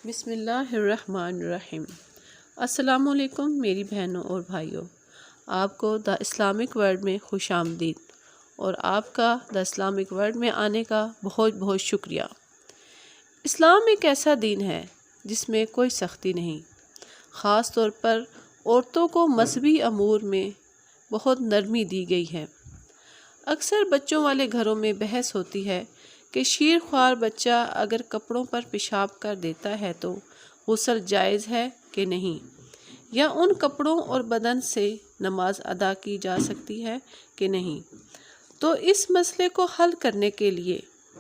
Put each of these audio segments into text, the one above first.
بسم اللہ الرحمن الرحیم۔ السلام علیکم میری بہنوں اور بھائیوں، آپ کو دا اسلامک ورلڈ میں خوش آمدید اور آپ کا دا اسلامک ورلڈ میں آنے کا بہت بہت شکریہ۔ اسلام ایک ایسا دین ہے جس میں کوئی سختی نہیں، خاص طور پر عورتوں کو مذہبی امور میں بہت نرمی دی گئی ہے۔ اکثر بچوں والے گھروں میں بحث ہوتی ہے کہ شیر خوار بچہ اگر کپڑوں پر پیشاب کر دیتا ہے تو غسل جائز ہے کہ نہیں، یا ان کپڑوں اور بدن سے نماز ادا کی جا سکتی ہے کہ نہیں۔ تو اس مسئلے کو حل کرنے کے لیے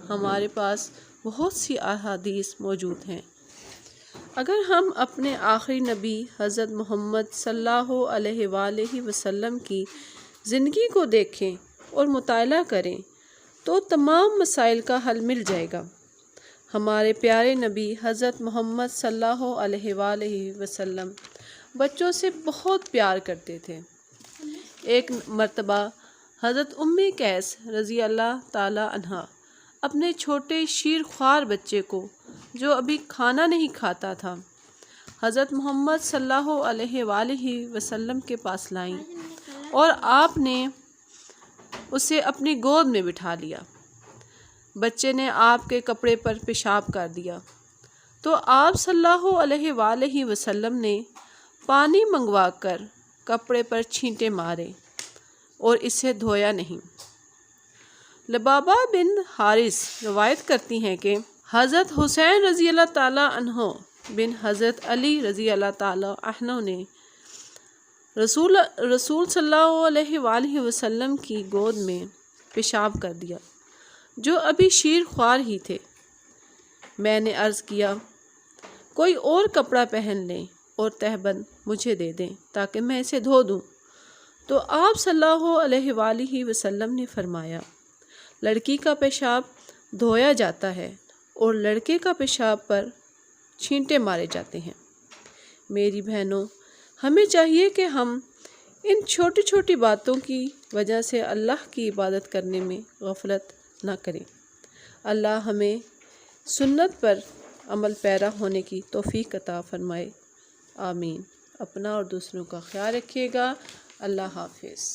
ہمارے پاس بہت سی احادیث موجود ہیں۔ اگر ہم اپنے آخری نبی حضرت محمد صلی اللہ علیہ وآلہ وسلم کی زندگی کو دیکھیں اور مطالعہ کریں تو تمام مسائل کا حل مل جائے گا۔ ہمارے پیارے نبی حضرت محمد صلی اللہ علیہ وآلہ وسلم بچوں سے بہت پیار کرتے تھے۔ ایک مرتبہ حضرت ام قیس رضی اللہ تعالی عنہا اپنے چھوٹے شیر خوار بچے کو، جو ابھی کھانا نہیں کھاتا تھا، حضرت محمد صلی اللہ علیہ وآلہ وسلم کے پاس لائیں اور آپ نے اسے اپنی گود میں بٹھا لیا۔ بچے نے آپ کے کپڑے پر پیشاب کر دیا تو آپ صلی اللہ علیہ وآلہ وسلم نے پانی منگوا کر کپڑے پر چھینٹے مارے اور اسے دھویا نہیں۔ لبابہ بن حارث روایت کرتی ہیں کہ حضرت حسین رضی اللہ تعالیٰ عنہ بن حضرت علی رضی اللہ تعالیٰ عنہ نے رسول صلی اللہ علیہ وآلہ وسلم کی گود میں پیشاب کر دیا، جو ابھی شیر خوار ہی تھے۔ میں نے عرض کیا، کوئی اور کپڑا پہن لیں اور تہبند مجھے دے دیں تاکہ میں اسے دھو دوں۔ تو آپ صلی اللہ علیہ وآلہ وسلم نے فرمایا، لڑکی کا پیشاب دھویا جاتا ہے اور لڑکے کا پیشاب پر چھینٹے مارے جاتے ہیں۔ میری بہنوں، ہمیں چاہیے کہ ہم ان چھوٹی چھوٹی باتوں کی وجہ سے اللہ کی عبادت کرنے میں غفلت نہ کریں۔ اللہ ہمیں سنت پر عمل پیرا ہونے کی توفیق عطا فرمائے، آمین۔ اپنا اور دوسروں کا خیال رکھیے گا۔ اللہ حافظ۔